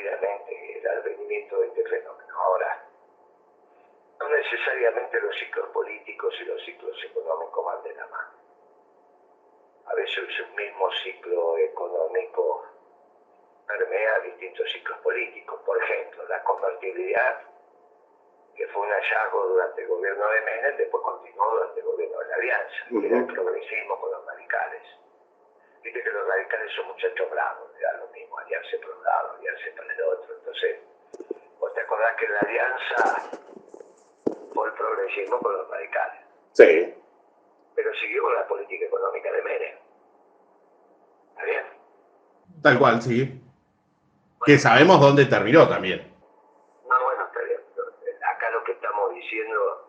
rápidamente el advenimiento de este fenómeno. Ahora, no necesariamente los ciclos políticos y los ciclos económicos van de la mano. A veces un mismo ciclo económico permea distintos ciclos políticos. Por ejemplo, la convertibilidad, que fue un hallazgo durante el gobierno de Menem, después continuó durante el gobierno de la Alianza, que era el progresismo con los radicales. Viste que los radicales son muchachos bravos, le da lo mismo, aliarse por un lado, aliarse para el otro. Entonces, ¿vos te acordás que la Alianza fue el progresismo con los radicales? Sí. Pero siguió con la política económica de Menem. ¿Está bien? Tal cual, sí. Que sabemos dónde terminó también. No, bueno, está bien. Acá lo que estamos diciendo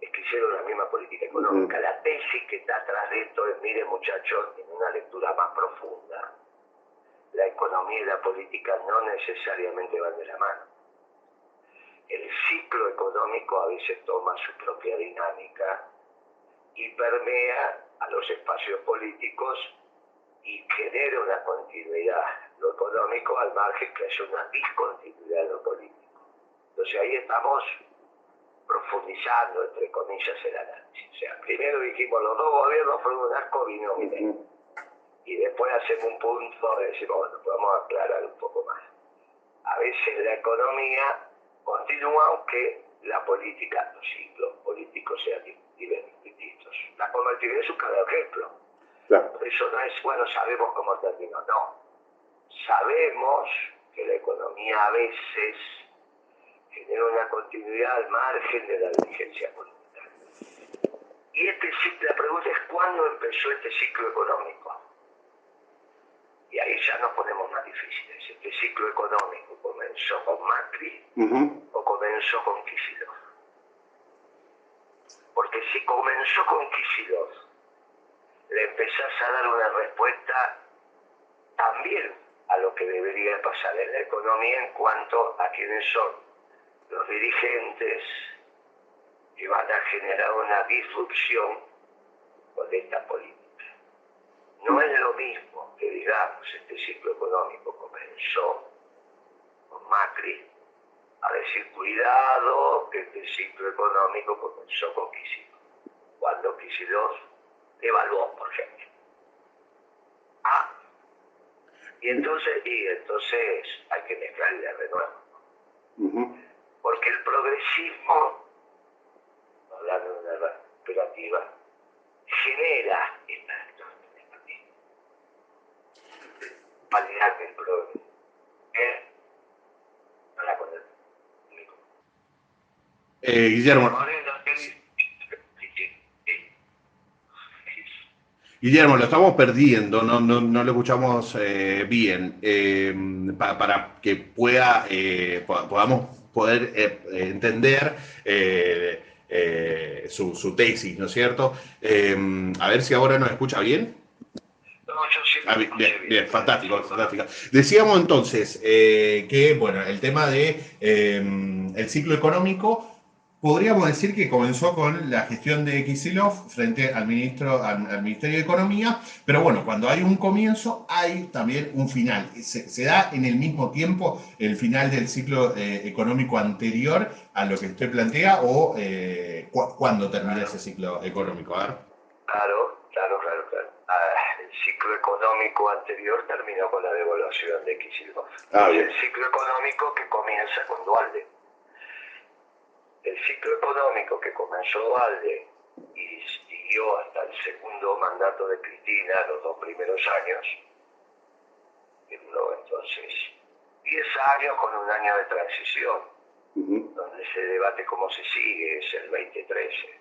es que hicieron la misma política económica. La tesis que está atrás de esto es, miren muchachos, en una lectura más profunda, la economía y la política no necesariamente van de la mano. El ciclo económico a veces toma su propia dinámica y permea a los espacios políticos y genera una continuidad lo económico al margen que haya una discontinuidad en lo político. Entonces ahí estamos profundizando, entre comillas, el análisis. O sea, primero dijimos, los dos gobiernos fueron un asco binomine. Y después hacemos un punto y decimos, bueno, podemos aclarar un poco más. A veces la economía continúa aunque la política, los ciclos políticos sean distintos. La convertibilidad es un claro ejemplo. Claro. Por eso no es, bueno, sabemos cómo terminó, no. Sabemos que la economía a veces genera una continuidad al margen de la dirigencia política. Y la pregunta es, ¿cuándo empezó este ciclo económico? Y ahí ya nos ponemos más difíciles. ¿Este ciclo económico comenzó con Macri o comenzó con Kicillof? Porque si comenzó con Kicillof, le empezás a dar una respuesta también a lo que debería pasar en la economía en cuanto a quiénes son los dirigentes que van a generar una disrupción con esta política. No es lo mismo que digamos este ciclo económico comenzó con Macri, a decir cuidado que este ciclo económico comenzó con Kicillof, cuando Kicillof evaluó, por ejemplo. Y entonces hay que mezclar y de nuevo. Porque el progresismo, hablando de una relativa, genera esta calidad del progresismo. Guillermo. Guillermo, lo estamos perdiendo, no lo escuchamos bien. Para que podamos poder entender su tesis, ¿no es cierto? A ver si ahora nos escucha bien. No, yo sí. Bien, fantástico. Decíamos entonces que, bueno, el tema de el ciclo económico, podríamos decir que comenzó con la gestión de Kicillof frente al Ministerio de Economía, pero bueno, cuando hay un comienzo, hay también un final. ¿Se da en el mismo tiempo el final del ciclo económico anterior a lo que usted plantea o cuándo termina ese ciclo económico? A ver. Claro. El ciclo económico anterior terminó con la devaluación de Kicillof. El ciclo económico que comienza con Duhalde. El ciclo económico que comenzó Duhalde y siguió hasta el segundo mandato de Cristina, los 2 primeros años, que duró entonces 10 años con un año de transición, donde se debate cómo se sigue, es el 2013.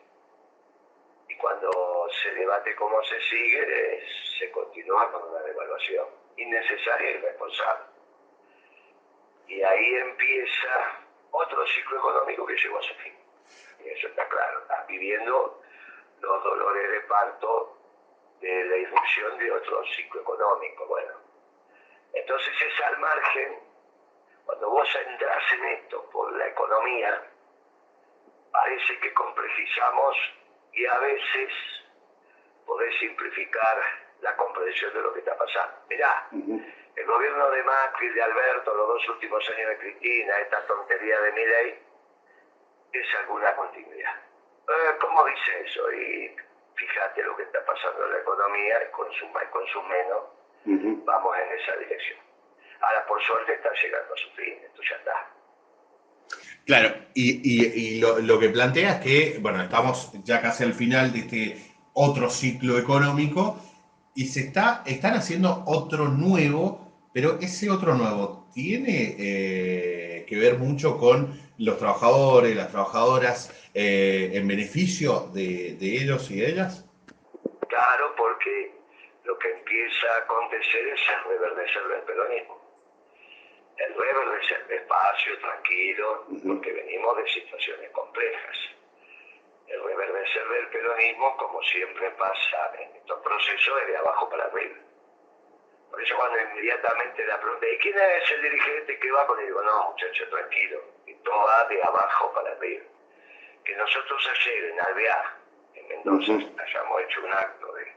Y cuando se debate cómo se sigue, se continúa con una devaluación innecesaria y irresponsable. Y ahí empieza otro ciclo económico que llegó a su fin. Y eso está claro. Estás viviendo los dolores de parto de la irrupción de otro ciclo económico. Bueno, entonces es al margen, cuando vos entras en esto por la economía, parece que complejizamos y a veces podés simplificar la comprensión de lo que está pasando. Mirá, el gobierno de Macri, de Alberto, los 2 últimos años de Cristina, esta tontería de Milei, es alguna continuidad. ¿Cómo dice eso? Y fíjate lo que está pasando en la economía, y consuma y consumeno, vamos en esa dirección. Ahora, por suerte, está llegando a su fin, esto ya está. Claro, y lo que plantea es que, bueno, estamos ya casi al final de este otro ciclo económico y están haciendo otro nuevo, pero ese otro nuevo tiene que ver mucho con los trabajadores, las trabajadoras, en beneficio de ellos y de ellas. Claro, porque lo que empieza a acontecer es el reverdecer del peronismo. El reverdecer despacio, tranquilo, porque venimos de situaciones complejas. El reverdecer del peronismo, como siempre pasa en estos procesos, es de abajo para arriba. Por eso cuando inmediatamente la pregunta, ¿y quién es el dirigente que va con él? Digo, no, muchacho, tranquilo, esto va de abajo para arriba. Que nosotros ayer en Alvear, en Mendoza, hayamos hecho un acto de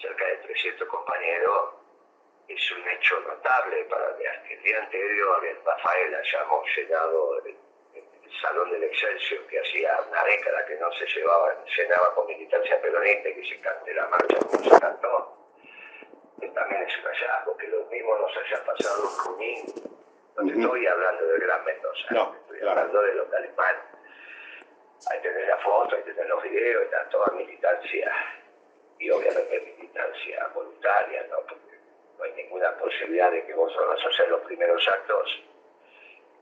cerca de 300 compañeros, es un hecho notable para Alvear. El día anterior, en Rafael, hayamos llenado el Salón del Excelsior, que hacía una década que no se llenaba con militancia peronista, y que se cante la marcha como se cantó. También es un hallazgo, que lo mismo nos haya pasado en Junín. No te estoy hablando del Gran Mendoza, no, estoy hablando de los alemanes. Ahí tenés la foto, ahí tenés los videos, está toda militancia, y obviamente militancia voluntaria, ¿no? Porque no hay ninguna posibilidad de que vos vas a hacer los primeros actos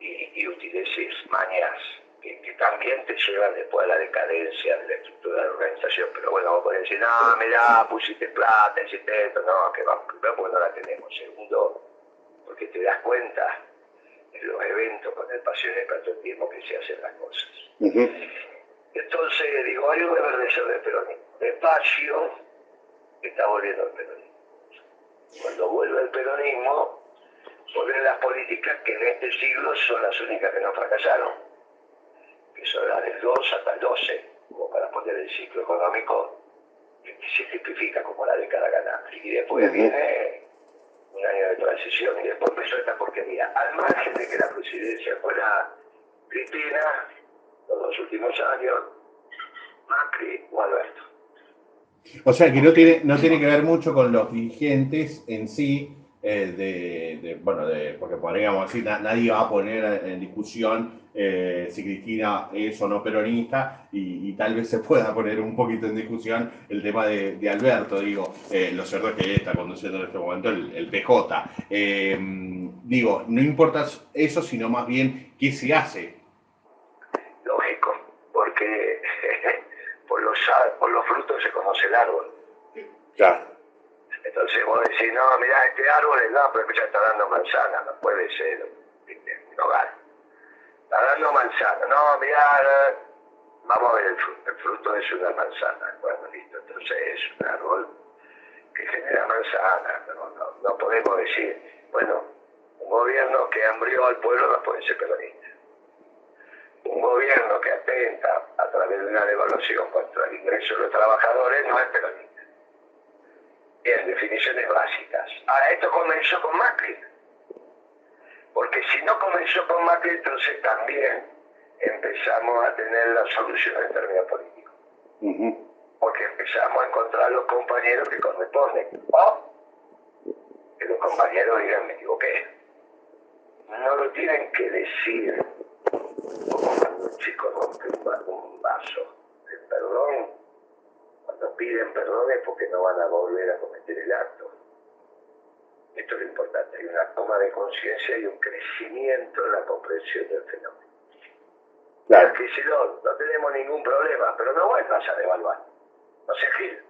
y utilices mañas que también te llevan después a la decadencia de la estructura de la organización. Pero bueno, vos podés decir, no, mirá, pusiste plata, hiciste esto, no, que vamos, primero porque no la tenemos, segundo, porque te das cuenta en los eventos con el pasión y el patriotismo que se hacen las cosas. Entonces, digo, hay un reverdecer del peronismo. Despacio está volviendo el peronismo. Cuando vuelve el peronismo, vuelven las políticas que en este siglo son las únicas que no fracasaron, que son las del 2 hasta el 12, como para poner el ciclo económico, que se tipifica como la década ganada. Y después viene un año de transición, y después empezó esta porquería. Al margen de que la presidencia fuera Cristina, los 2 últimos años, Macri o Alberto. O sea que no tiene que ver mucho con los dirigentes en sí, porque podríamos decir, nadie va a poner en discusión si Cristina es o no peronista, y tal vez se pueda poner un poquito en discusión el tema de Alberto. Digo, lo cierto es que está conduciendo en este momento el PJ. Digo, no importa eso, sino más bien qué se hace. Lógico, porque por los frutos se conoce el árbol. Claro. Entonces vos decís, no, mirá, este árbol no, pero ya está dando manzana, no puede ser, un hogar. Está dando manzana, no, mirá, vamos a ver el fruto es una manzana. Bueno, listo, entonces es un árbol que genera manzana. No podemos decir, bueno, un gobierno que hambrió al pueblo no puede ser peronista. Un gobierno que atenta a través de una devaluación contra el ingreso de los trabajadores no es peronista. Bien, definiciones básicas. Ahora, esto comenzó con Macri. Porque si no comenzó con Macri, entonces también empezamos a tener la solución en términos políticos. Porque empezamos a encontrar los compañeros que corresponden. O que los compañeros digan, me equivoqué. No lo tienen que decir como cuando un chico rompe un vaso. El perdón, cuando piden perdón es porque no van a volver a cometer el acto. Esto es lo importante, hay una toma de conciencia y un crecimiento en la comprensión del fenómeno. Claro. Que si no tenemos ningún problema, pero no vuelvas a devaluar, no se gira.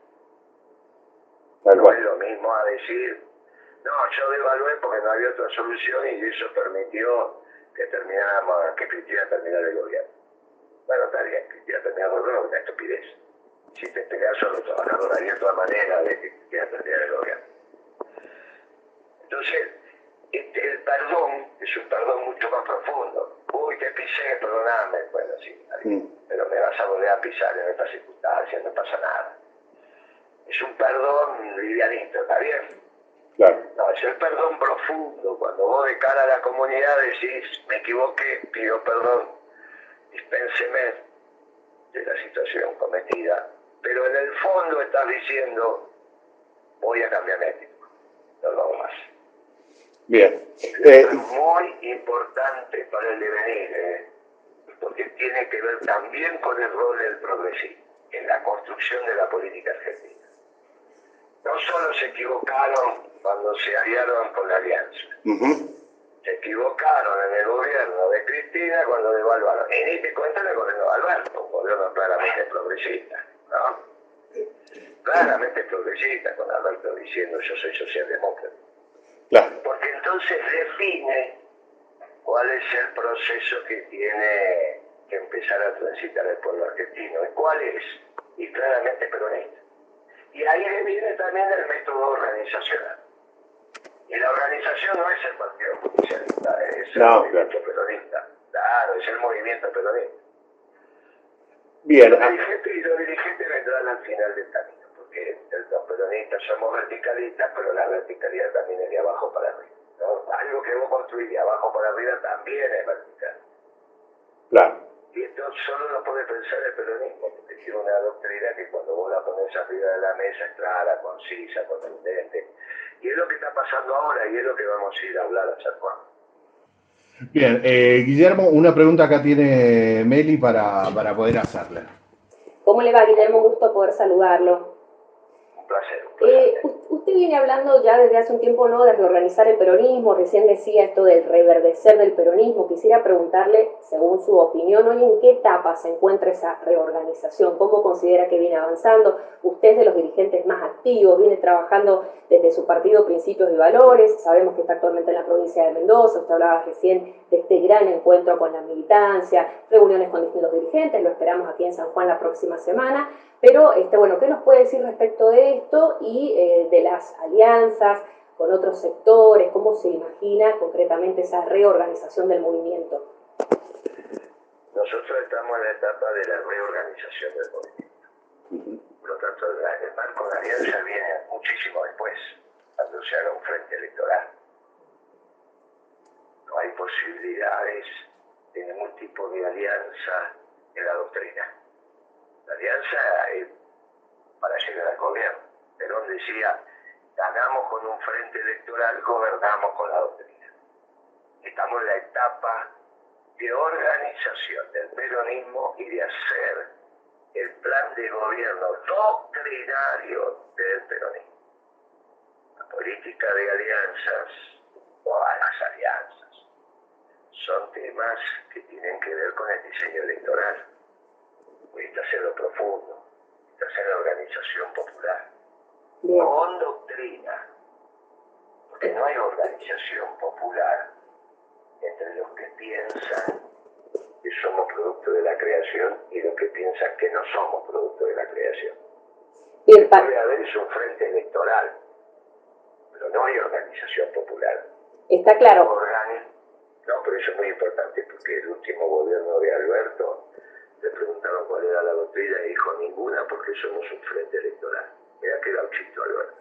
No es lo mismo a decir, no, yo devalué porque no había otra solución y eso permitió que Cristina terminara el gobierno. Bueno, está bien, Cristina terminara el gobierno, es una estupidez. Si te pegas a los trabajadores, había otra manera de que Cristina terminara el gobierno. Entonces, el perdón es un perdón mucho más profundo. Uy, te pisé, perdoname. Bueno, sí, pero me vas a volver a pisar en estas circunstancias, no pasa nada. es un perdón livianito, ¿está bien? Claro. No, es el perdón profundo, cuando vos de cara a la comunidad decís, me equivoqué, pido perdón, dispénseme de la situación cometida, pero en el fondo estás diciendo, voy a cambiar mi actitud, no lo hago más. Bien. Esto es muy importante para el devenir, porque tiene que ver también con el rol del progresismo en la construcción de la política argentina. No solo se equivocaron cuando se aliaron con la alianza, se equivocaron en el gobierno de Cristina cuando devaluaron. Y ni te cuentan el gobierno de Alberto, un gobierno claramente progresista, ¿no? Claramente progresista, con Alberto diciendo yo soy socialdemócrata. Claro. Porque entonces define cuál es el proceso que tiene que empezar a transitar el pueblo argentino. ¿Y cuál es? Y claramente peronista. Y ahí viene también el método organizacional. Y la organización no es el Partido Justicialista, es el movimiento peronista. Claro, es el movimiento peronista. Bien. Y los dirigentes vendrán al final del camino, porque los peronistas somos verticalistas, pero la verticalidad también es de abajo para arriba, ¿no? Algo que vos construís de abajo para arriba también es vertical. Claro. Y esto solo lo puede pensar el peronismo, porque tiene una doctrina que cuando vos la pones arriba de la mesa es clara, concisa, contundente. Y es lo que está pasando ahora y es lo que vamos a ir a hablar a San Juan. Bien, Guillermo, una pregunta acá tiene Meli para poder hacerle. ¿Cómo le va, Guillermo? Un gusto poder saludarlo. Un placer. Usted viene hablando ya desde hace un tiempo, ¿no?, de reorganizar el peronismo. Recién decía esto del reverdecer del peronismo. Quisiera preguntarle, según su opinión, hoy en qué etapa se encuentra esa reorganización, cómo considera que viene avanzando. Usted es de los dirigentes más activos, viene trabajando desde su partido Principios y Valores. Sabemos que está actualmente en la provincia de Mendoza. Usted hablaba recién de este gran encuentro con la militancia, reuniones con distintos dirigentes. Lo esperamos aquí en San Juan la próxima semana. Pero, bueno, ¿qué nos puede decir respecto de esto y de las alianzas con otros sectores? ¿Cómo se imagina concretamente esa reorganización del movimiento? Nosotros estamos en la etapa de la reorganización del movimiento. Por lo tanto, el marco de alianza viene muchísimo después, cuando se haga un frente electoral. No hay posibilidades de ningún tipo de alianza en la doctrina. La alianza es para llegar al gobierno. Perón decía, ganamos con un frente electoral, gobernamos con la doctrina. Estamos en la etapa de organización del peronismo y de hacer el plan de gobierno doctrinario del peronismo. La política de alianzas, todas las alianzas, son temas que tienen que ver con el diseño electoral. Necesita hacerlo profundo, necesita hacer la organización popular, con doctrina, porque no hay organización popular entre los que piensan que somos producto de la creación y los que piensan que no somos producto de la creación. Puede haber un frente electoral, pero no hay organización popular. Está claro. No, pero eso es muy importante, porque el último gobierno de Alberto le preguntaron cuál era la doctrina y dijo ninguna, porque somos un frente electoral. Mira qué gauchito, Alberto.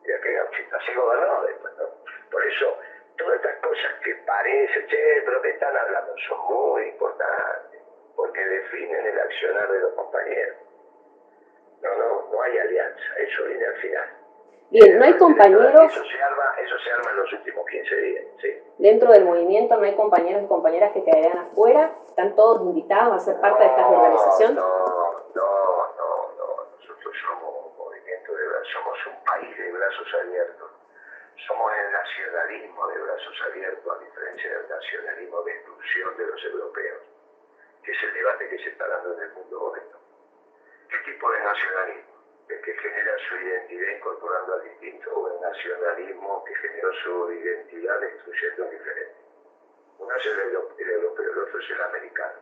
Mira qué gauchito. Así gobernó después, ¿no? Por eso, todas estas cosas que parecen, pero que están hablando, son muy importantes, porque definen el accionar de los compañeros. No hay alianza, eso viene al final. Bien, no hay compañeros. Eso se arma en los últimos 15 días, sí. Dentro del movimiento no hay compañeros y compañeras que quedarían afuera. ¿Están todos invitados a ser parte de esta organización? No. Nosotros somos movimiento somos un país de brazos abiertos. Somos el nacionalismo de brazos abiertos, a diferencia del nacionalismo de exclusión de los europeos, que es el debate que se está dando en el mundo hoy. ¿Qué tipo de nacionalismo? ¿El que genera su identidad incorporando al distinto, o el nacionalismo que generó su identidad destruyendo al diferente? Uno es el europeo, el otro es el americano.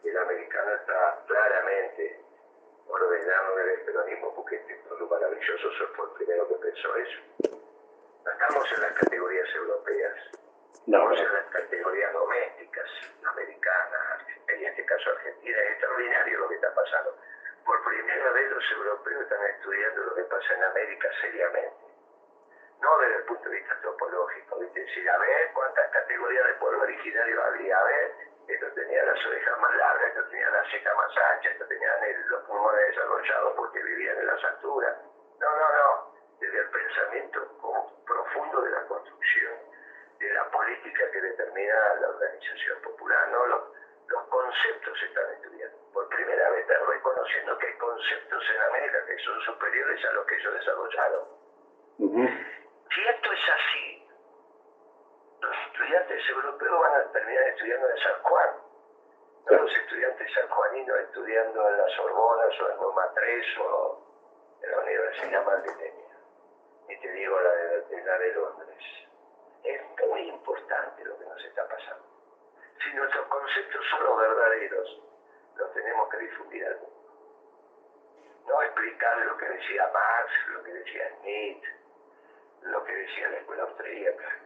Y el americano está claramente ordenado en el peronismo, porque este pueblo maravilloso fue el primero que pensó eso. No estamos en las categorías europeas, estamos en las categorías domésticas, americanas, en este caso Argentina. Es extraordinario lo que está pasando. Por primera vez los europeos están estudiando lo que pasa en América seriamente. No desde el punto de vista antropológico, ¿viste? Decir, a ver cuántas categorías de pueblo originario había, a ver, esto tenía las orejas más largas, esto tenía la ceja más ancha, esto tenía los pulmones desarrollados porque vivían en las alturas. No, desde el pensamiento profundo de la construcción, de la política que determina la organización popular, ¿no? Los conceptos se están estudiando. Por primera vez están reconociendo que hay conceptos en América que son superiores a los que ellos desarrollaron. Si esto es así, los estudiantes europeos van a terminar estudiando en San Juan, no los estudiantes sanjuaninos estudiando en las Sorbonas o en Roma 3 o en la Universidad Madrileña, y te digo la de Londres. Es muy importante lo que nos está pasando. Si nuestros conceptos son los verdaderos, los tenemos que difundir al mundo. No explicar lo que decía Marx, lo que decía Smith, lo que decía la escuela austríaca.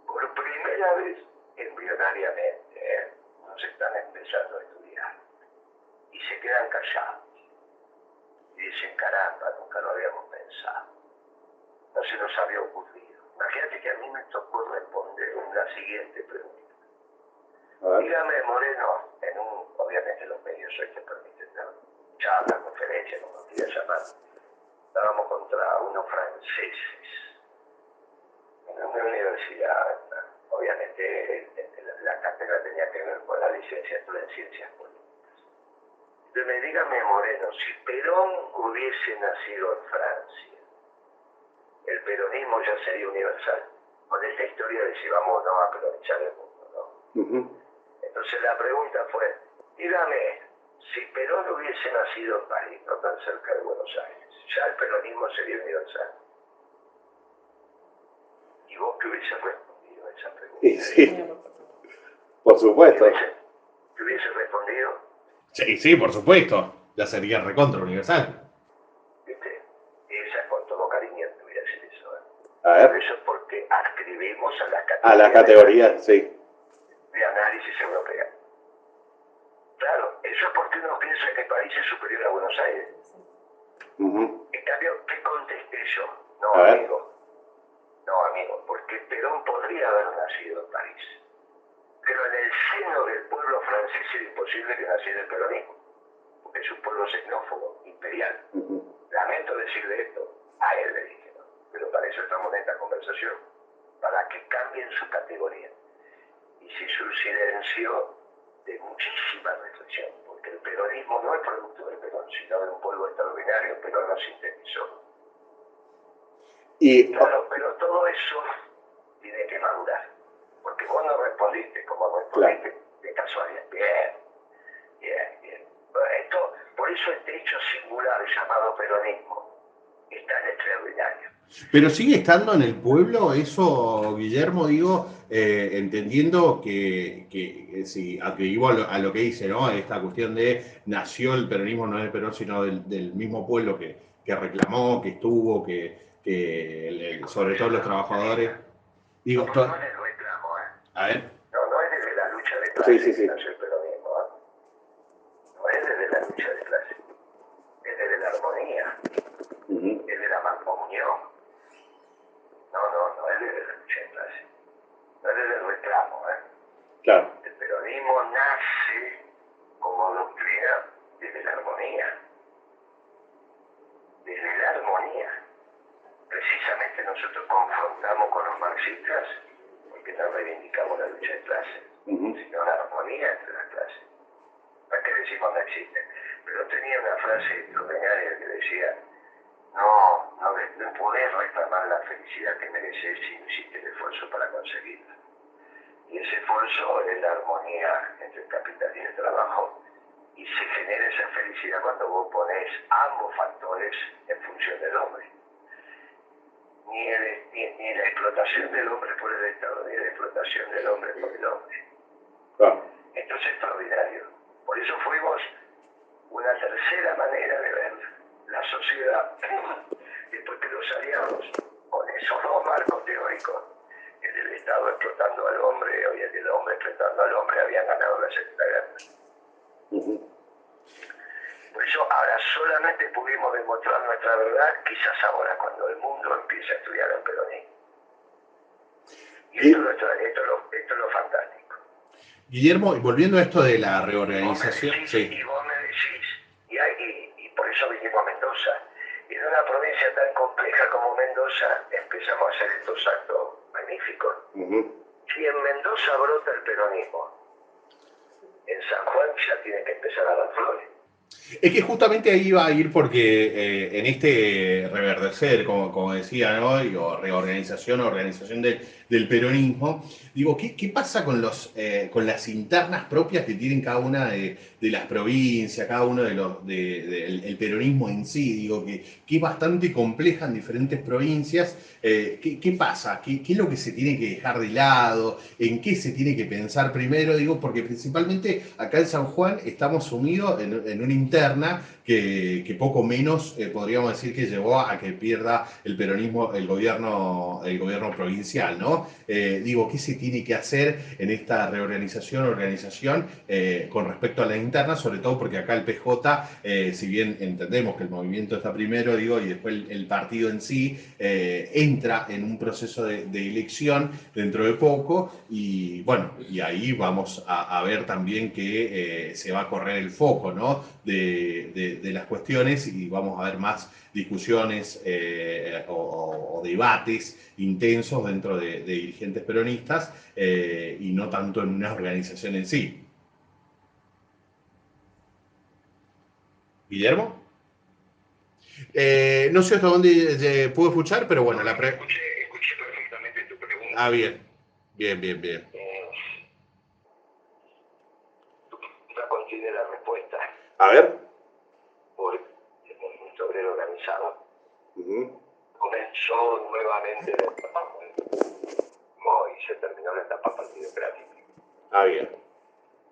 Por primera vez, embrionariamente, nos están empezando a estudiar. Y se quedan callados. Y dicen, caramba, nunca lo habíamos pensado. No se nos había ocurrido. Imagínate que a mí me tocó responder la siguiente pregunta. Dígame, Moreno, obviamente los medios hoy te permiten dar charla, conferencia, como quieras llamar. Estábamos contra unos franceses en una universidad. Obviamente la cátedra tenía que ver con la licenciatura en ciencias políticas. Entonces, dígame, Moreno, si Perón hubiese nacido en Francia, el peronismo ya sería universal. Con esta historia de si vamos o no a peronizar el mundo, ¿no? Entonces la pregunta fue, dígame, si Perón hubiese nacido en París, no tan cerca de Buenos Aires, ya el peronismo sería universal. ¿Y vos qué hubiese respondido a esa pregunta? Sí, por supuesto. ¿Qué hubiese respondido? Sí, por supuesto. Ya sería recontra universal. ¿Viste? Esa es con todo cariño te voy a decir eso. A ver. Pero eso es porque adscribimos a las categorías. A las categorías, sí. De análisis europea. Claro, eso es porque uno piensa que París es superior a Buenos Aires. En cambio, ¿qué contesté yo? No, amigo, porque Perón podría haber nacido en París. Pero en el seno del pueblo francés era imposible que naciera el peronismo, porque es un pueblo xenófobo, imperial. Lamento decirle esto, a él le dije, ¿no? Pero para eso estamos en esta conversación, para que cambien su categoría. Y se silencio de muchísima reflexión, porque el peronismo no es producto del Perón, sino de un pueblo extraordinario. Perón lo sintetizó. Claro, pero todo eso tiene que madurar, porque vos no respondiste como respondiste, claro, de casualidad. Bien. Por eso este hecho singular llamado peronismo es tan extraordinario. Pero sigue estando en el pueblo eso, Guillermo, digo, entendiendo que sí, atribuyo a lo que dice, ¿no? Esta cuestión de nació el peronismo no del Perón, sino del mismo pueblo que reclamó, que estuvo, sobre todo los trabajadores. Digo, no es el reclamo, A ver. No es desde la lucha de clase sí. que nació el peronismo, No es desde la lucha de clase, es desde la armonía, es de la mancomunión. No es desde la lucha de clase, no es desde el reclamo, Claro. El peronismo nace como doctrina desde la armonía. Desde la armonía. Precisamente nosotros confrontamos con los marxistas porque no reivindicamos la lucha de clase, sino la armonía entre las clases. ¿Para qué decimos no existe? Pero tenía una frase extraordinaria que decía, no podés reclamar la felicidad que mereces si no hiciste el esfuerzo para conseguirla. Y ese esfuerzo es la armonía entre el capital y el trabajo. Y se genera esa felicidad cuando vos ponés ambos factores en función del hombre. Ni la explotación del hombre por el Estado, ni la explotación del hombre por el hombre. Claro. Esto es extraordinario. Por eso fuimos una tercera manera de ver la sociedad después que los aliados, con esos dos marcos teóricos, el del Estado explotando al hombre y el del hombre explotando al hombre, habían ganado la Segunda Guerra. Por eso ahora solamente pudimos demostrar nuestra verdad, quizás ahora, cuando el mundo empiece a estudiar el peronismo. Y esto es lo fantástico. Guillermo, y volviendo a esto de la reorganización... Y vos me decís, y por eso vinimos a Mendoza. Y en una provincia tan compleja como Mendoza empezamos a hacer estos actos magníficos. Si en Mendoza brota el peronismo, en San Juan ya tiene que empezar a dar flores. Es que justamente ahí iba a ir porque en este reverdecer, como decía, ¿no? O reorganización, organización del peronismo, digo, ¿qué pasa con con las internas propias que tienen cada una de las provincias, cada uno el peronismo en sí? Digo, que es bastante compleja en diferentes provincias. ¿Qué pasa? ¿Qué es lo que se tiene que dejar de lado? ¿En qué se tiene que pensar primero? Digo, porque principalmente acá en San Juan estamos sumidos en una interna que poco menos podríamos decir que llevó a que pierda el peronismo, el gobierno provincial, ¿no? Digo, ¿qué se tiene que hacer en esta organización con respecto a la interna? Sobre todo porque acá el PJ, si bien entendemos que el movimiento está primero, digo, y después el partido en sí entra en un proceso de elección dentro de poco, y bueno, y ahí vamos a ver también que se va a correr el foco, ¿no? de las cuestiones, y vamos a ver más discusiones o debates intensos dentro de dirigentes peronistas y no tanto en una organización en sí. ¿Guillermo? No sé hasta dónde puedo escuchar, pero bueno, Escuché perfectamente tu pregunta. Ah, bien. Bien. Tu pregunta contiene la respuesta. A ver. Por el movimiento obrero organizado. Comenzó nuevamente la etapa y se terminó la etapa partidocrática. Bien.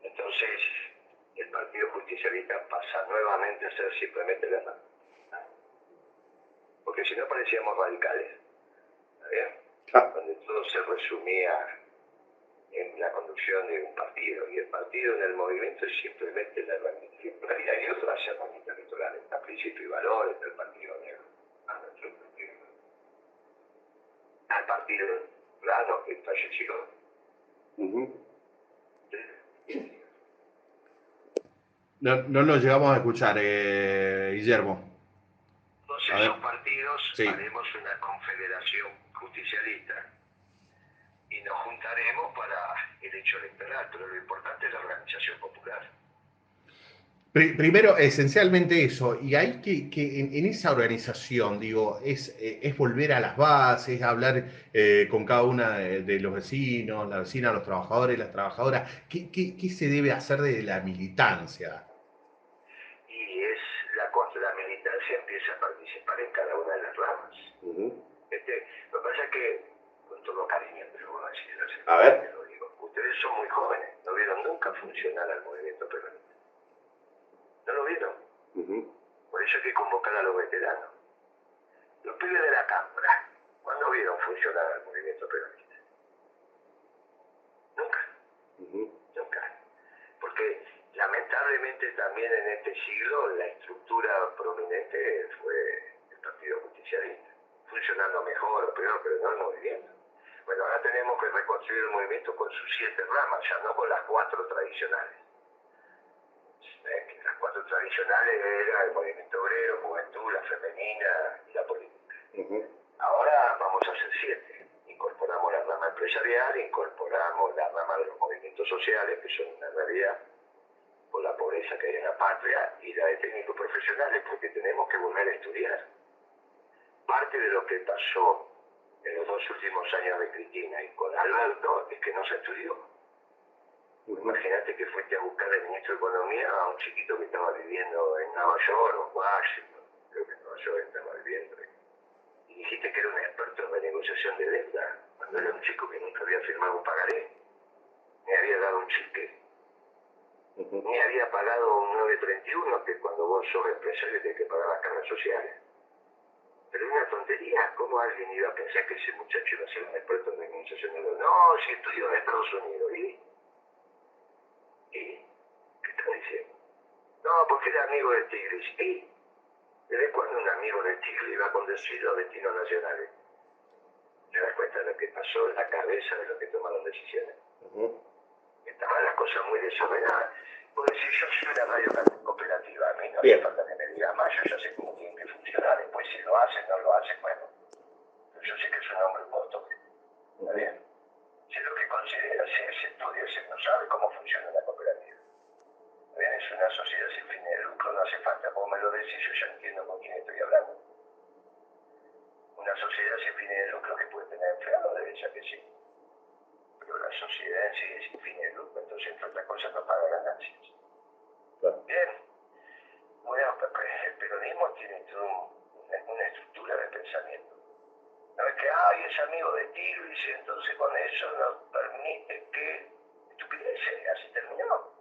Entonces, el Partido Justicialista pasa nuevamente a ser simplemente la mano. Porque si no parecíamos radicales, ¿está bien? Donde todo se resumía en la conducción de un partido, y el partido en el movimiento es simplemente la herramienta. Hay otras herramientas electorales, está principio y valores, está el partido negro, al partido plano que falleció. No lo llegamos a escuchar, Guillermo. Todos esos partidos haremos una confederación justicialista y nos juntaremos para el hecho electoral, pero lo importante es la organización popular. Primero, esencialmente eso, y hay que en esa organización, digo, es volver a las bases, hablar con cada una de los vecinos, la vecina, los trabajadores, las trabajadoras. ¿Qué se debe hacer de la militancia? Y la militancia empieza a participar en cada una de las ramas. Lo que pasa es que, con todo cariño, pero voy a decirlo así, a ver. lo digo, ustedes son muy jóvenes, no vieron nunca funcionar al movimiento peronista. ¿No lo vieron? Por eso hay que convocar a los veteranos. Los pibes de la Cámara, ¿cuándo vieron funcionar al movimiento peronista? Nunca. Nunca. Porque lamentablemente también en este siglo la estructura prominente fue el Partido Justicialista. Funcionando mejor o peor, pero no el movimiento. Bueno, ahora tenemos que reconstruir el movimiento con sus 7 ramas, ya no con las 4 tradicionales. Las 4 tradicionales eran el movimiento obrero, juventud, la femenina y la política. Ahora vamos a hacer 7. Incorporamos la rama empresarial, incorporamos la rama de los movimientos sociales, que son una realidad, por la pobreza que hay en la patria, y la de técnicos profesionales, porque tenemos que volver a estudiar. Parte de lo que pasó en los 2 últimos años de Cristina y con Alberto es que no se estudió. Imagínate que fuiste a buscar al ministro de Economía a un chiquito que estaba viviendo en Nueva York o Washington, creo que en Nueva York estaba viviendo, y dijiste que era un experto en renegociación de deuda, cuando era un chico que nunca había firmado un pagaré, ni había dado un cheque, ni había pagado un 931, que cuando vos sos empresario tenés que pagar las cargas sociales. Pero es una tontería. ¿Cómo alguien iba a pensar que ese muchacho iba a ser un experto en renegociación de deuda? No, si estudió en Estados Unidos. ¿Y qué está diciendo? No, porque era amigo de Tigre. ¿Sí? ¿Desde cuándo un amigo de Tigre va a conducir los destinos nacionales? ¿Te das cuenta de lo que pasó en la cabeza de los que tomaron decisiones? Estaban las cosas muy desordenadas. Por decir, yo soy una radio cooperativa, a mí no hace falta que me diga más, yo ya sé cómo tiene que funcionar. Después, si lo hace, no lo hace, bueno. Pero yo sé que es un hombre impostor. ¿Está bien? Sé lo que considera, se estudia, no sabe cómo funciona una cooperativa. ¿Está bien? Es una sociedad sin fines de lucro, no hace falta. Vos me lo decís, yo ya entiendo con quién estoy hablando. Una sociedad sin fines de lucro que puede tener empleados, debe ser que sí. Pero la sociedad en sí es sin fines de lucro, entonces entre otras cosas no paga ganancias. Bien. Bueno, el peronismo tiene toda una estructura de pensamiento. No es que, es amigo de Tigris y entonces con eso no permite que... Estupideces, así terminó.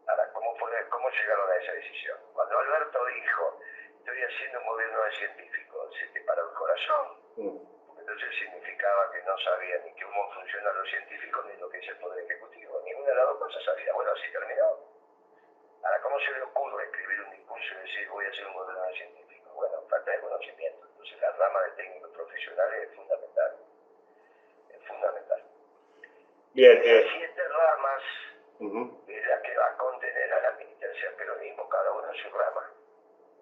Ahora, ¿cómo llegaron a esa decisión? Cuando Alberto dijo, estoy haciendo un gobierno de científicos, se te paró el corazón. Porque entonces significaba que no sabía ni cómo funcionan los científicos ni lo que es el poder ejecutivo. Ninguna de las dos cosas sabía. Bueno, así terminó. Ahora, ¿cómo se le ocurre escribir un discurso y decir voy a hacer un gobierno de científicos? Bueno, falta de conocimiento. Entonces, la rama de técnicos profesionales es fundamental. Es fundamental. Bien, Hay 7 ramas de las que va a contener a la militancia del peronismo, cada uno en su rama.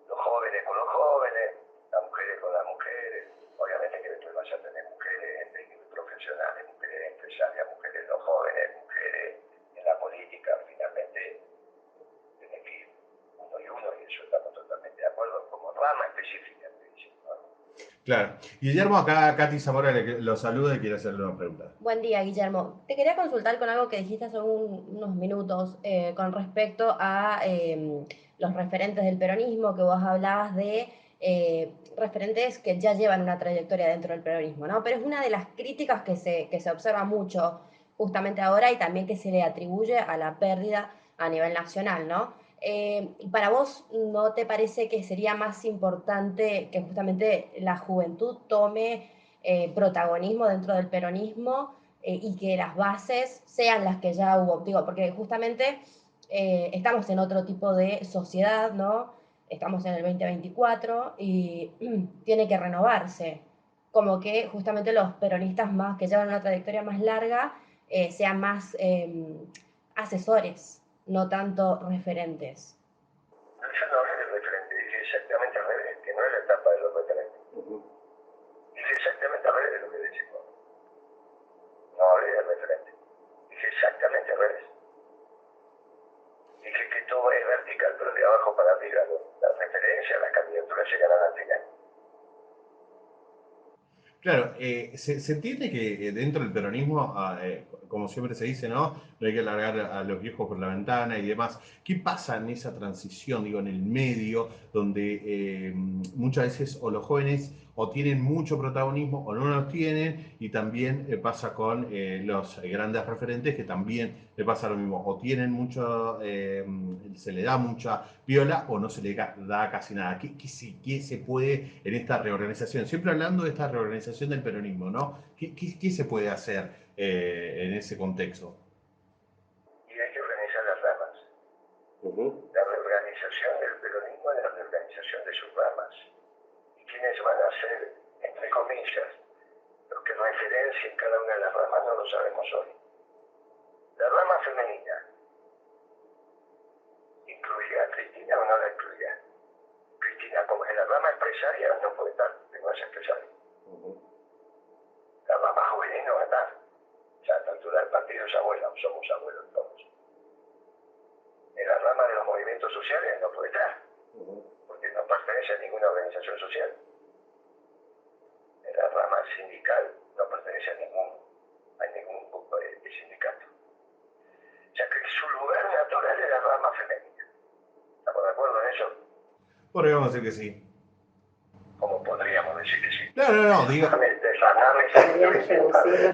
Los jóvenes con los jóvenes, las mujeres con las mujeres. Obviamente que después vas a tener mujeres en técnicos profesionales, mujeres empresarias, mujeres los jóvenes, mujeres en la política. Finalmente, tiene que ir uno y uno, y eso estamos totalmente de acuerdo, como rama específica. Claro. Guillermo, acá Katy Zamora lo saluda y quiere hacerle una pregunta. Buen día, Guillermo. Te quería consultar con algo que dijiste hace unos minutos con respecto a los referentes del peronismo, que vos hablabas de referentes que ya llevan una trayectoria dentro del peronismo, ¿no? Pero es una de las críticas que se observa mucho justamente ahora y también que se le atribuye a la pérdida a nivel nacional, ¿no? ¿Para vos no te parece que sería más importante que justamente la juventud tome protagonismo dentro del peronismo y que las bases sean las que ya hubo? Digo, porque justamente estamos en otro tipo de sociedad, ¿no? Estamos en el 2024 y tiene que renovarse. Como que justamente los peronistas más que llevan una trayectoria más larga sean más asesores, no tanto referentes. Yo no hablé del referente, dije exactamente al revés, que no es la etapa de los referentes. Dije exactamente al revés de lo que decimos. No hablé del referente. Dije exactamente al revés. Dije que todo es vertical, pero de abajo para arriba. Las referencias, las candidaturas llegarán al final. Claro, se entiende que dentro del peronismo, como siempre se dice, ¿no? No hay que largar a los viejos por la ventana y demás. ¿Qué pasa en esa transición, digo, en el medio, donde muchas veces o los jóvenes o tienen mucho protagonismo o no lo tienen, y también pasa con los grandes referentes que también le pasa lo mismo, o tienen mucho, se le da mucha viola o no se le da casi nada? ¿Qué se puede en esta reorganización? Siempre hablando de esta reorganización del peronismo, ¿no? ¿Qué se puede hacer en ese contexto? Y hay que organizar las ramas. La reorganización del peronismo es la reorganización de sus ramas. ¿Y quiénes van a ser, entre comillas, los que referencien cada una de las ramas? No lo sabemos hoy. La rama femenina, ¿incluirá a Cristina o no la incluirá? Cristina, como en la rama empresaria, no puede estar, que no es empresaria. La rama juvenil no va a estar. Ya a esta altura del partido es abuela, somos abuelos todos. En la rama de los movimientos sociales no puede estar, porque no pertenece a ninguna organización social. En la rama sindical no pertenece a ningún grupo de sindicato. O sea que su lugar natural es la rama femenina. ¿Estamos de acuerdo en eso? Podríamos decir que sí. ¿Cómo podríamos decir que sí? No, digo...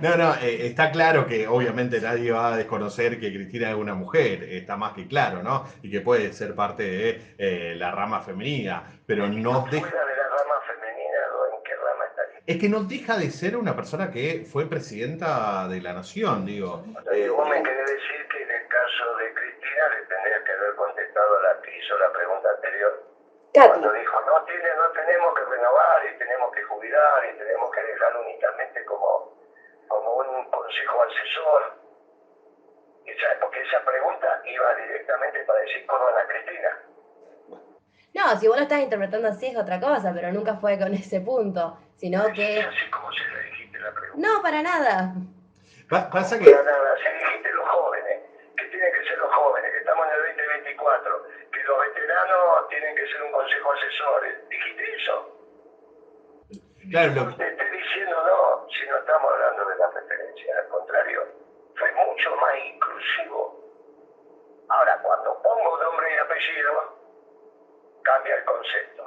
No, está claro que obviamente nadie va a desconocer que Cristina es una mujer, está más que claro, ¿no? Y que puede ser parte de la rama femenina, pero no deja... Fuera de la rama femenina, ¿en qué rama estaría? Es que no deja de ser una persona que fue presidenta de la nación, digo. Vos me querés decir que en el caso de Cristina le tendría que haber contestado a hizo la pregunta anterior, Katy. cuando dijo, no tenemos que renovar y tenemos que jubilar y tenemos que dejar únicamente como un consejo asesor. Porque esa pregunta iba directamente para decir cómo Ana Cristina. No, si vos lo estás interpretando así es otra cosa, pero nunca fue con ese punto, sino que... Es así como se le dijiste la pregunta. No, para nada. Pasa que... Para nada, se dijiste los jóvenes, que tienen que ser los jóvenes, que estamos en el 2024, que los veteranos tienen que ser un consejo asesor. ¿Dijiste eso? Claro, No te estoy diciendo no, si no estamos hablando de la referencia, al contrario, fue mucho más inclusivo. Ahora, cuando pongo nombre y apellido, cambia el concepto.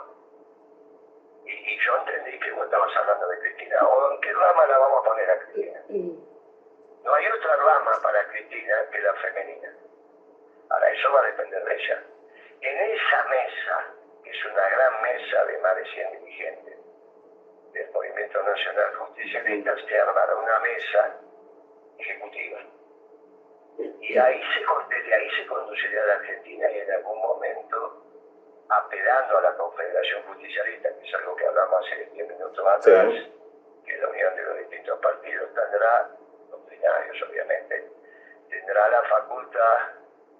Y yo entendí que vos estabas hablando de Cristina, o en qué rama la vamos a poner a Cristina. No hay otra rama para Cristina que la femenina. Ahora, eso va a depender de ella. En esa mesa, que es una gran mesa de más de 100 dirigentes del Movimiento Nacional Justicialista, se armará una mesa ejecutiva. Y desde ahí se conduciría a la Argentina y en algún momento, apelando a la Confederación Justicialista, que es algo que hablamos hace 10 minutos atrás, que la unión de los distintos partidos tendrá, doctrinarios obviamente, tendrá la facultad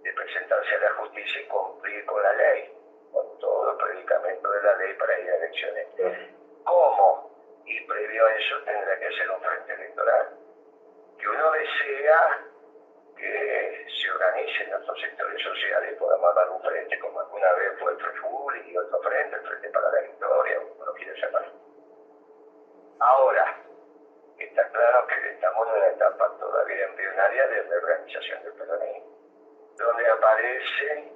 de presentarse a la justicia y cumplir con la ley, con todo el predicamento de la ley para ir a elecciones. ¿Cómo? Y previo a eso tendrá que ser un frente electoral. Que uno desea que se organicen otros sectores sociales y podamos dar un frente, como alguna vez fue el FREJUL y otro frente, el Frente para la Victoria, o como lo quiera llamar. Ahora, está claro que estamos en una etapa todavía embrionaria de reorganización del peronismo, donde aparece,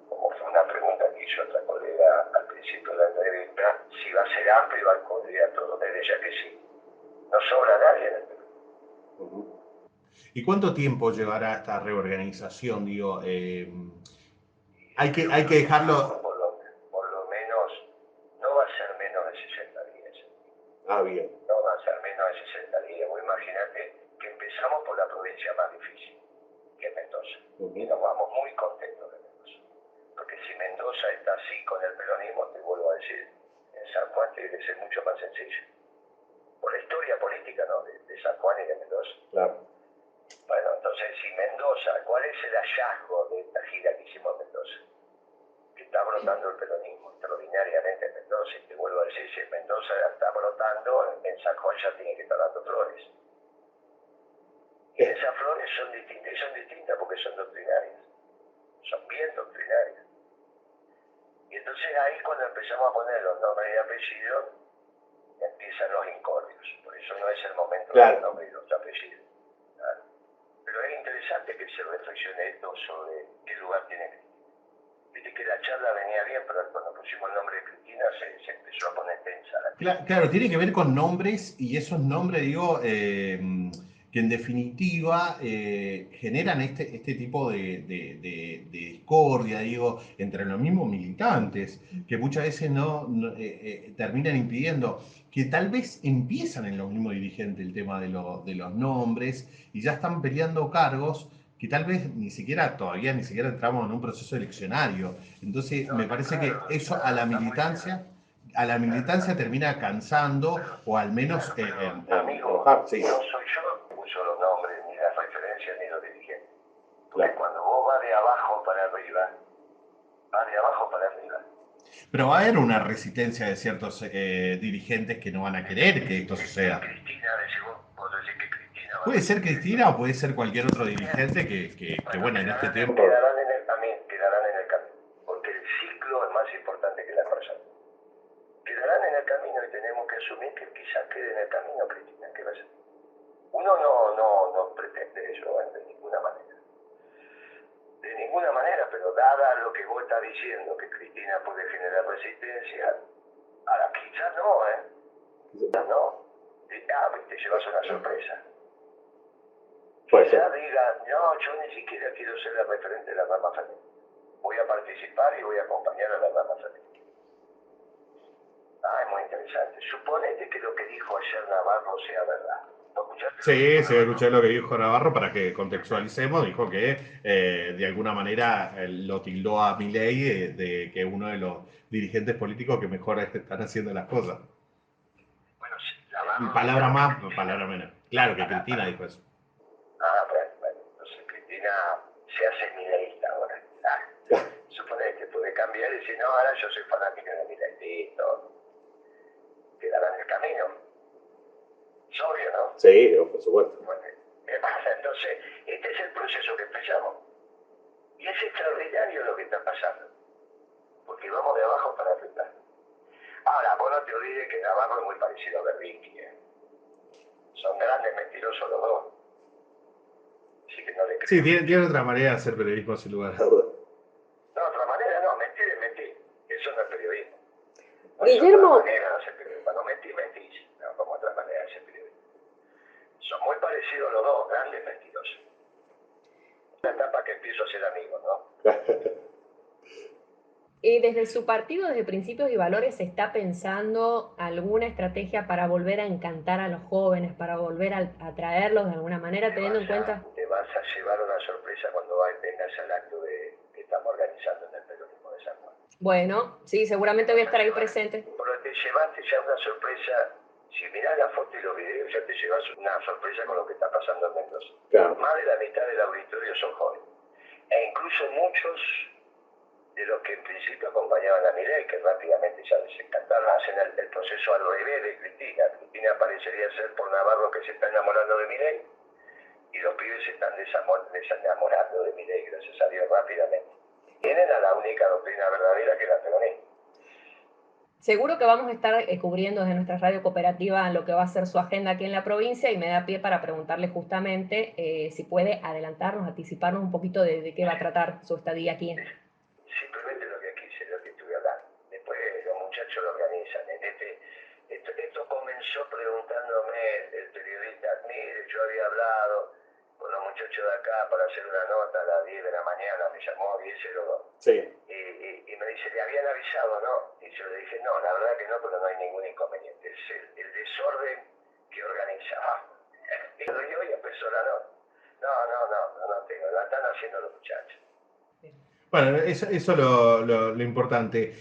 como fue una pregunta que hizo otra colega al principio de la entrevista, si va a ser amplio y va a cubrir a todos, desde ya que sí. No sobra nadie en el Perú. ¿Y cuánto tiempo llevará esta reorganización? Digo, hay que dejarlo... Por lo menos, no va a ser menos de 60 días. Bien. No va a ser menos de 60 días. Vos imagínate que empezamos por la provincia más difícil, que es Mendoza. Y nos vamos muy contentos de Mendoza. Porque si Mendoza está así con el peronismo, te vuelvo a decir, en San Juan tiene que ser mucho más sencillo. Por la historia política, no, de San Juan y de Mendoza. Claro. Bueno, entonces, si Mendoza, ¿cuál es el hallazgo de esta gira que hicimos en Mendoza? Que está brotando el peronismo extraordinariamente en Mendoza, y te vuelvo a decir, si en Mendoza está brotando, en San Juan ya tiene que estar dando flores. Y esas flores son distintas porque son doctrinarias, son bien doctrinarias. Y entonces ahí cuando empezamos a poner los nombres y apellidos, empiezan los incordios. Por eso no es el momento de los nombres y los apellidos. ¿Claro? Pero es interesante que se reflexione esto sobre qué lugar tiene Cristina. Viste que la charla venía bien, pero cuando pusimos el nombre de Cristina se empezó a poner tensa. Claro, tiene que ver con nombres, y esos nombres, digo, que en definitiva generan este tipo de discordia, digo, entre los mismos militantes, que muchas veces terminan impidiendo, que tal vez empiezan en los mismos dirigentes el tema de los nombres, y ya están peleando cargos que tal vez ni siquiera entramos en un proceso eleccionario. Entonces, me parece que eso a la militancia termina cansando, o al menos Amigo, sí. no soy yo que puso los nombres, ni las referencias, ni los dirigentes. Porque cuando vos vas de abajo para arriba, Pero va a haber una resistencia de ciertos dirigentes que no van a querer que esto suceda. Cristina, vos decís que Cristina va a... Puede ser Cristina o puede ser cualquier otro dirigente que bueno, en este tiempo... Quedarán en el camino, porque el ciclo es más importante que la persona. Quedarán en el camino y tenemos que asumir que quizás quede en el camino Cristina. ¿Qué va a ser? Uno no pretende eso de ninguna manera. De ninguna manera, pero dada lo que vos estás diciendo, que Cristina puede generar resistencia, ahora quizás no, Quizás no. Te llevas una sorpresa. Quizás diga, no, yo ni siquiera quiero ser el referente de la rama femenina. Voy a participar y voy a acompañar a la rama femenina. Es muy interesante. Suponete que lo que dijo ayer Navarro sea verdad. Sí, escuché lo que dijo Navarro para que contextualicemos. Dijo que de alguna manera lo tildó a Milei de que es uno de los dirigentes políticos que mejor están haciendo las cosas. Bueno, sí, Navarro. Palabra más, palabra menos. Claro que Cristina dijo eso. Bueno, entonces Cristina se hace mileísta ahora. Supone que puede cambiar y decir, no, ahora yo soy fanático de Milei, listo. Quedará en el camino. Es obvio, ¿no? Sí, por supuesto. Bueno, ¿qué pasa? Entonces, este es el proceso que empezamos. Y es extraordinario lo que está pasando. Porque vamos de abajo para arriba. Ahora, vos no te olvides que Navarro es muy parecido a Berlinski. Son grandes mentirosos los dos. Así que no le creo. Sí, tiene otra manera de hacer periodismo sin lugar a dudas. No, otra manera no, mentir es mentir. Eso no es periodismo. No Guillermo. es otra manera de hacer periodismo. Cuando mentís. No, como otra manera de hacer periodismo. Son muy parecidos los dos, grandes mentirosos. Una etapa que empiezo a ser amigo, ¿no? Desde su partido, desde Principios y Valores, ¿se está pensando alguna estrategia para volver a encantar a los jóvenes, para volver a atraerlos de alguna manera, teniendo en cuenta? Te vas a llevar una sorpresa cuando vengas al acto que estamos organizando en el peronismo de San Juan. Bueno, sí, seguramente voy a estar ahí presente. Pero te llevaste ya una sorpresa. Si mirás la foto y los videos, ya te llevas una sorpresa con lo que está pasando en Mendoza. Claro. Más de la mitad del auditorio son jóvenes. E incluso muchos de los que en principio acompañaban a Milei, que rápidamente ya les encantaron, hacen el proceso al revés de Cristina. Cristina parecería ser por Navarro que se está enamorando de Milei, y los pibes se están desenamorando de Milei, gracias a Dios, rápidamente. Tienen a la única doctrina verdadera, que es la peronista. Seguro que vamos a estar cubriendo desde nuestra radio cooperativa lo que va a ser su agenda aquí en la provincia, y me da pie para preguntarle justamente si puede adelantarnos, anticiparnos un poquito de qué va a tratar su estadía aquí. Simplemente lo que quise, lo que estuve hablando. Después los muchachos lo organizan. Esto comenzó preguntándome el periodista, mire, yo había hablado con los muchachos de acá para hacer una nota a las 10 de la mañana, me llamó 10:02. Sí. Y me dice, ¿le habían avisado, no? Y yo le dije, no, la verdad que no, pero no hay ningún inconveniente. Es el desorden que organiza. Y hoy empezó la nota. No tengo, la están haciendo los muchachos. Bueno, eso es lo importante.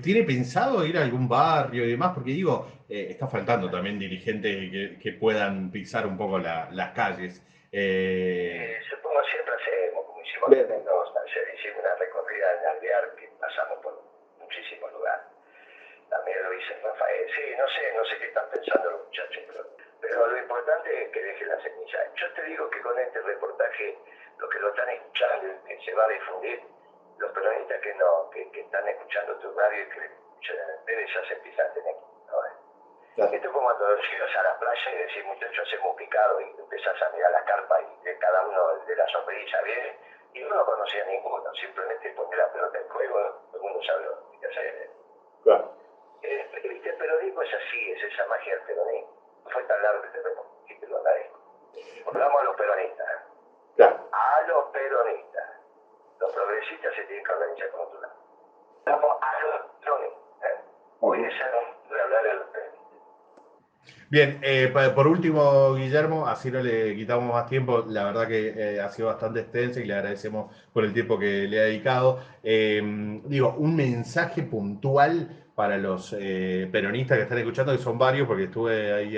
¿Tiene pensado ir a algún barrio y demás? Porque digo, está faltando también dirigentes que puedan pisar un poco las calles. Supongo siempre hacemos, como hicimos en Mendoza, hicimos una recorrida en Alvear que pasamos por muchísimos lugares. También lo hice en Rafael. Sí, no sé qué están pensando los muchachos, pero lo importante es que dejen la semilla. Yo te digo que con este reportaje, los que lo están escuchando, que se va a difundir, los peronistas que están escuchando tu radio y que ya se empiezan a tener. Claro. Esto es como cuando llegas a la playa y decís, muchachos, hacemos picado, y empezás a mirar las carpas y de cada uno de la sombrilla viene, y no lo conocía ninguno, simplemente poner la pelota en juego, todo el mundo sabe lo que hacer. Claro. El peronismo es así, es esa magia del peronismo. No fue tan largo este reporte, que te lo agradezco. Volvamos a los peronistas. Claro. A los peronistas. Los progresistas se tienen que organizar con otro lado. Vamos a los peronistas. Hoy es de hablar de los peronistas. Bien, por último, Guillermo, así no le quitamos más tiempo. La verdad que ha sido bastante extensa y le agradecemos por el tiempo que le ha dedicado. Digo, un mensaje puntual para los peronistas que están escuchando, que son varios, porque estuve ahí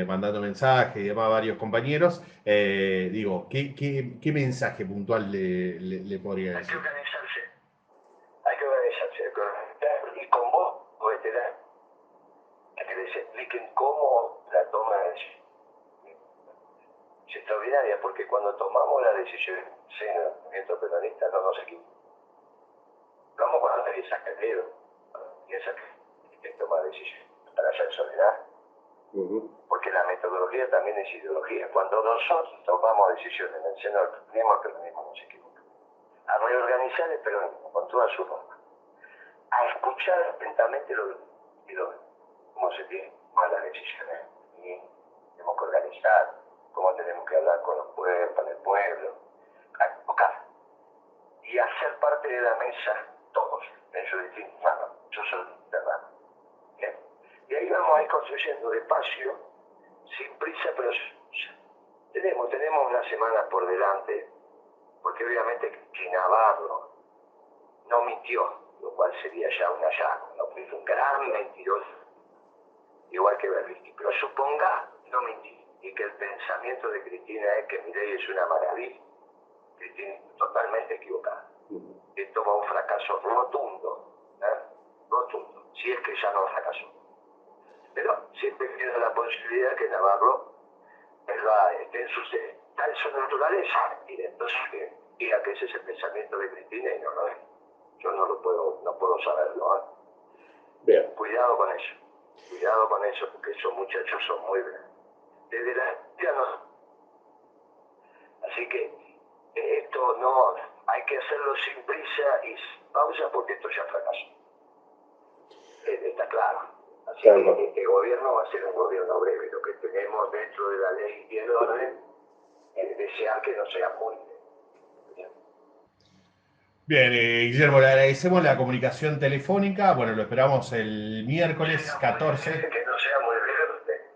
mandando mensajes y demás a varios compañeros. Digo, ¿qué mensaje puntual le podría decir? Hay que organizarse. Y con vos, que les expliquen cómo la toma es extraordinaria, porque cuando tomamos la decisión en el movimiento peronista no nos equivocamos. Vamos cuando nadie saca el dedo, piensa que toma decisiones para hacer soledad. Porque la metodología también es ideología. Cuando nosotros tomamos decisiones en el seno del peronismo no se equivoca. A reorganizar el peronismo con toda su forma. A escuchar atentamente cómo se tienen las decisiones. Y tenemos que organizar, cómo tenemos que hablar con el pueblo. A tocar. Y hacer parte de la mesa todos, en su distinto ramo. Yo soy de ramo. Y ahí vamos a ir construyendo despacio, sin prisa, pero tenemos unas semanas por delante, porque obviamente que Navarro no mintió, lo cual sería ya un hallazgo, ¿no? Es un gran mentiroso, igual que Berlusconi, pero suponga no mentir, y que el pensamiento de Cristina es que Milei es una maravilla. Cristina es totalmente equivocada. Esto va a un fracaso rotundo, rotundo, si es que ya no fracasó. Pero siempre queda la posibilidad que Navarro esté en su su naturaleza, y entonces que diga que ese es el pensamiento de Cristina y no lo es. Yo no puedo saberlo. Bien. Cuidado con eso, porque esos muchachos son muy grandes. Desde la así que esto no hay que hacerlo sin prisa y sin pausa, porque esto ya fracasó. Está claro. Así Claro. que este gobierno va a ser un gobierno breve. Lo que tenemos dentro de la ley y el orden es desear que no sea muy breve. Bien, Guillermo, le agradecemos la comunicación telefónica. Bueno, lo esperamos el miércoles 14. Que no sea muy breve,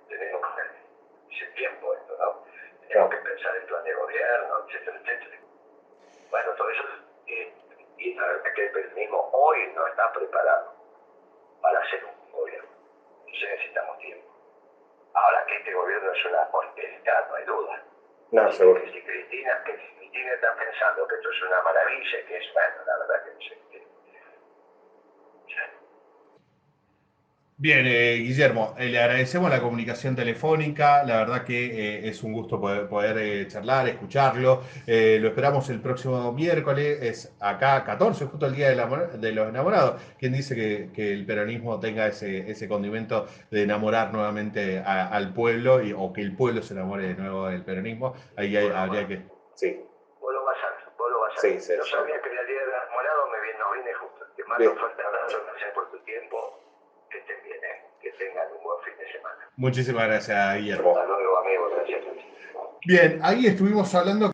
tenemos que ese tiempo esto, ¿no? Tenemos que pensar el plan de gobierno, etcétera, etcétera. Bueno, todo eso, y la verdad que el peronismo hoy no está preparado para hacer un gobierno. Entonces necesitamos tiempo. Ahora que este gobierno es una porquería, no hay duda. No, seguro. Que si Cristina está pensando que esto es una maravilla, que es, bueno, la verdad que no sé. Bien, Guillermo, le agradecemos la comunicación telefónica. La verdad que es un gusto poder charlar, escucharlo. Lo esperamos el próximo miércoles, es acá 14, justo el día de los enamorados. ¿Quién dice que el peronismo tenga ese condimento de enamorar nuevamente al pueblo o que el pueblo se enamore de nuevo del peronismo? Ahí habría que... Sí. Vos lo vas a Sí, Yo sabía que el día del enamorado nos viene justo. Te mando un fuerte abrazo, gracias por tu tiempo. Que estén bien, que tengan un buen fin de semana. Muchísimas gracias, Guillermo. Hasta luego, amigos. Gracias. Bien, ahí estuvimos hablando